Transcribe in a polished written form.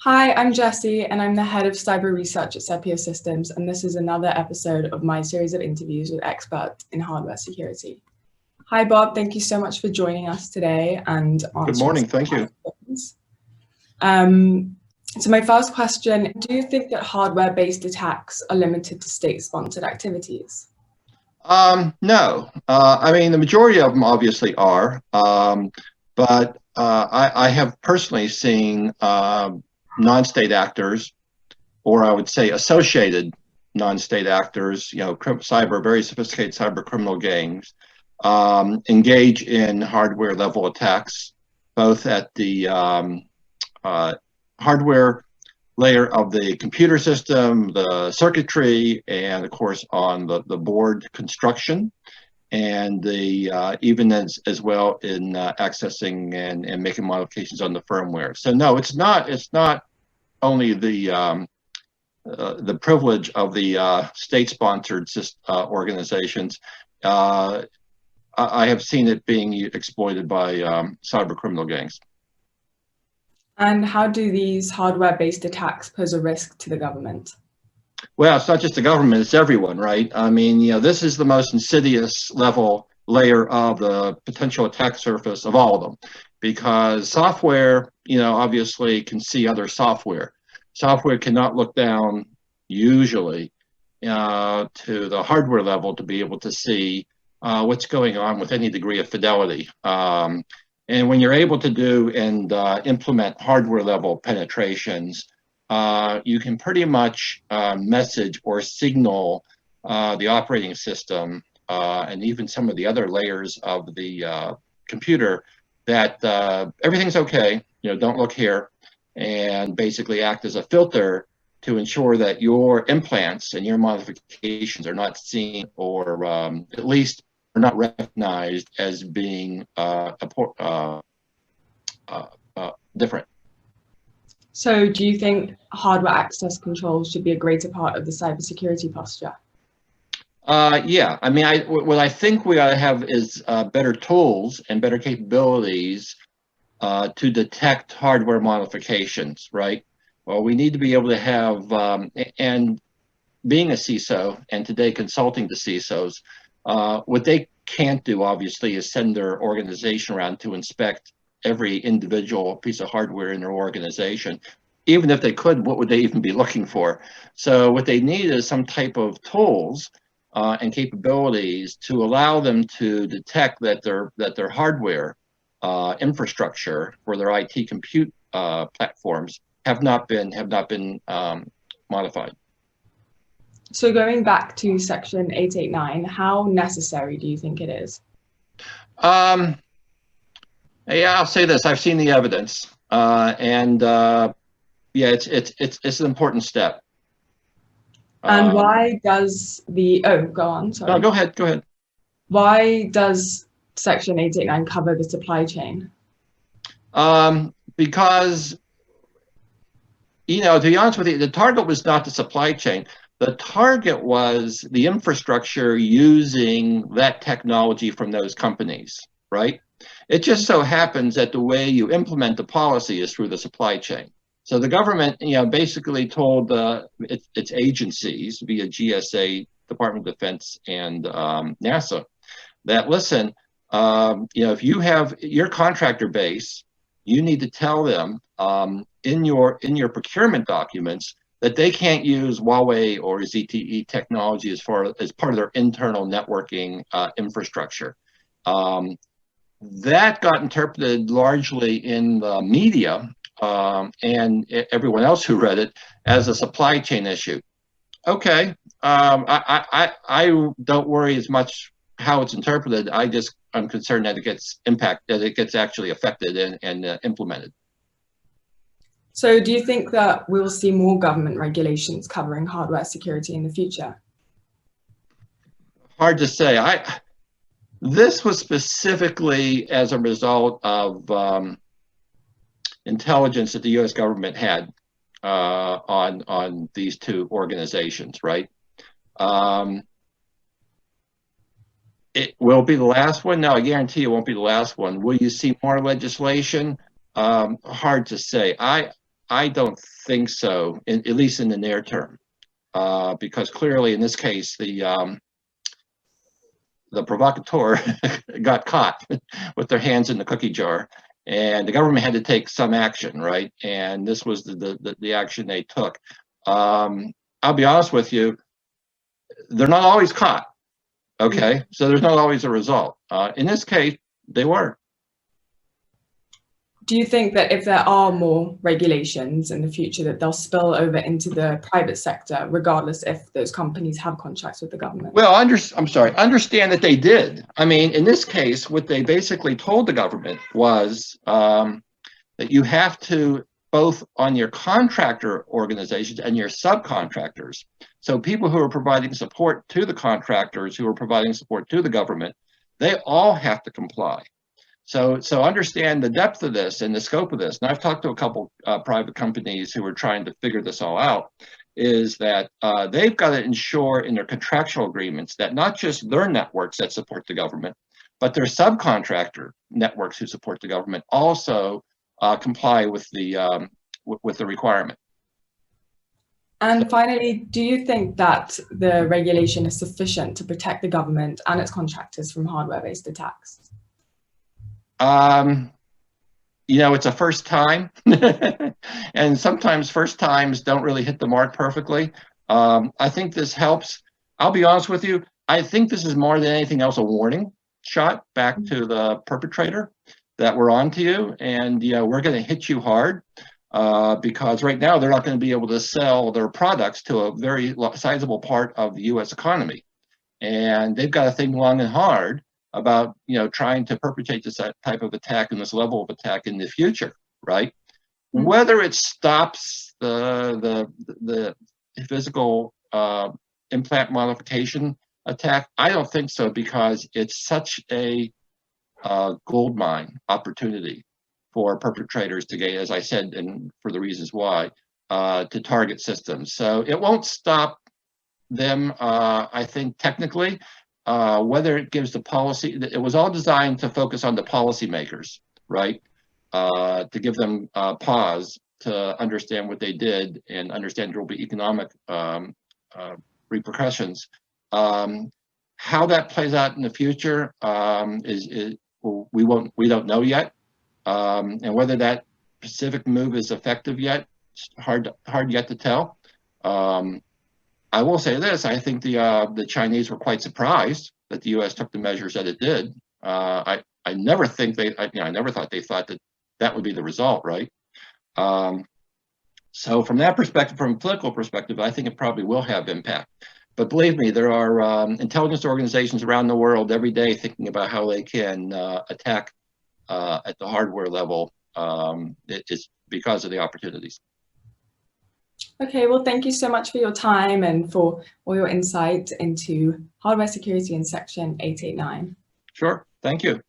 Hi, I'm Jessie, and I'm the head of cyber research at Sepio Systems, and this is another episode of my series of interviews with experts in hardware security. Hi, Bob. Thank you so much for joining us today and Good answering morning. some Thank of my you. questions. So my first question, do you think that hardware-based attacks are limited to state-sponsored activities? No, I mean, the majority of them obviously are, but I have personally seen non-state actors, or I would say associated non-state actors, very sophisticated cyber criminal gangs, engage in hardware level attacks, both at the hardware layer of the computer system, the circuitry, and of course on the board construction, and the even as well in accessing and making modifications on the firmware. So no, it's not only the privilege of the state-sponsored organizations. I have seen it being exploited by cyber criminal gangs. And how do these hardware-based attacks pose a risk to the government? Well, it's not just the government, it's everyone, right? I mean, this is the most insidious layer of the potential attack surface of all of them, because software, obviously can see other software. Software cannot look down usually to the hardware level to be able to see what's going on with any degree of fidelity. And when you're able to do and implement hardware level penetrations, you can pretty much message or signal the operating system and even some of the other layers of the computer that everything's okay, don't look here, and basically act as a filter to ensure that your implants and your modifications are not seen, or at least are not recognized as being different. So do you think hardware access control should be a greater part of the cybersecurity posture? Yeah, I mean, what I think we ought to have is better tools and better capabilities to detect hardware modifications, right? Well, we need to be able to have, and being a CISO and today consulting to CISOs, what they can't do, obviously, is send their organization around to inspect every individual piece of hardware in their organization. Even if they could, what would they even be looking for? So what they need is some type of tools and capabilities to allow them to detect that their hardware infrastructure for their IT compute platforms have not been modified. So going back to section 889, how necessary do you think it is? Um, yeah, I'll say this: I've seen the evidence, and yeah, it's an important step. And why does go on, sorry. No, go ahead, go ahead. Why does section 889 cover the supply chain? Because, to be honest with you, the target was not the supply chain. The target was the infrastructure using that technology from those companies, right? It just so happens that the way you implement the policy is through the supply chain. So the government, basically told its agencies via GSA, Department of Defense, and NASA that, listen, if you have your contractor base, you need to tell them in your procurement documents that they can't use Huawei or ZTE technology as part of their internal networking infrastructure. That got interpreted largely in the media and everyone else who read it as a supply chain issue. Okay, I don't worry as much how it's interpreted. I'm concerned that it gets actually affected and implemented. So do you think that we'll see more government regulations covering hardware security in the future? Hard to say. This was specifically as a result of intelligence that the U.S. government had on these two organizations, right? It will be the last one. No, I guarantee it won't be the last one. Will you see more legislation? Hard to say. I don't think so, at least in the near term, because clearly in this case, the provocateur got caught with their hands in the cookie jar, and the government had to take some action, right? And this was the action they took. I'll be honest with you, they're not always caught, okay? So there's not always a result. In this case, they were. Do you think that if there are more regulations in the future, that they'll spill over into the private sector, regardless if those companies have contracts with the government? Well, understand that they did. I mean, in this case, what they basically told the government was that you have to, both on your contractor organizations and your subcontractors, so people who are providing support to the contractors, who are providing support to the government, they all have to comply. So understand the depth of this and the scope of this. And I've talked to a couple private companies who are trying to figure this all out, is that they've got to ensure in their contractual agreements that not just their networks that support the government, but their subcontractor networks who support the government also comply with the requirement. And finally, do you think that the regulation is sufficient to protect the government and its contractors from hardware-based attacks? You know, it's a first time, and sometimes first times don't really hit the mark perfectly. I think this helps. I'll be honest with you, I think this is more than anything else a warning shot back to the perpetrator that we're on to you, and we're going to hit you hard, because right now they're not going to be able to sell their products to a very sizable part of the U.S. economy, and they've got to think long and hard about trying to perpetrate this type of attack and this level of attack in the future, right? Mm-hmm. Whether it stops the physical implant modification attack, I don't think so, because it's such a gold mine opportunity for perpetrators to get, as I said, and for the reasons why, to target systems. So it won't stop them, I think, technically. Whether it gives the policy, it was all designed to focus on the policymakers, right? To give them pause to understand what they did and understand there will be economic repercussions. How that plays out in the future we don't know yet, and whether that specific move is effective yet, it's hard yet to tell. I will say this: I think the Chinese were quite surprised that the U.S. took the measures that it did. I never think I never thought they thought that would be the result, right? So from that perspective, from a political perspective, I think it probably will have impact. But believe me, there are intelligence organizations around the world every day thinking about how they can attack at the hardware level. It's because of the opportunities. Okay, well, thank you so much for your time and for all your insight into hardware security in Section 889. Sure, thank you.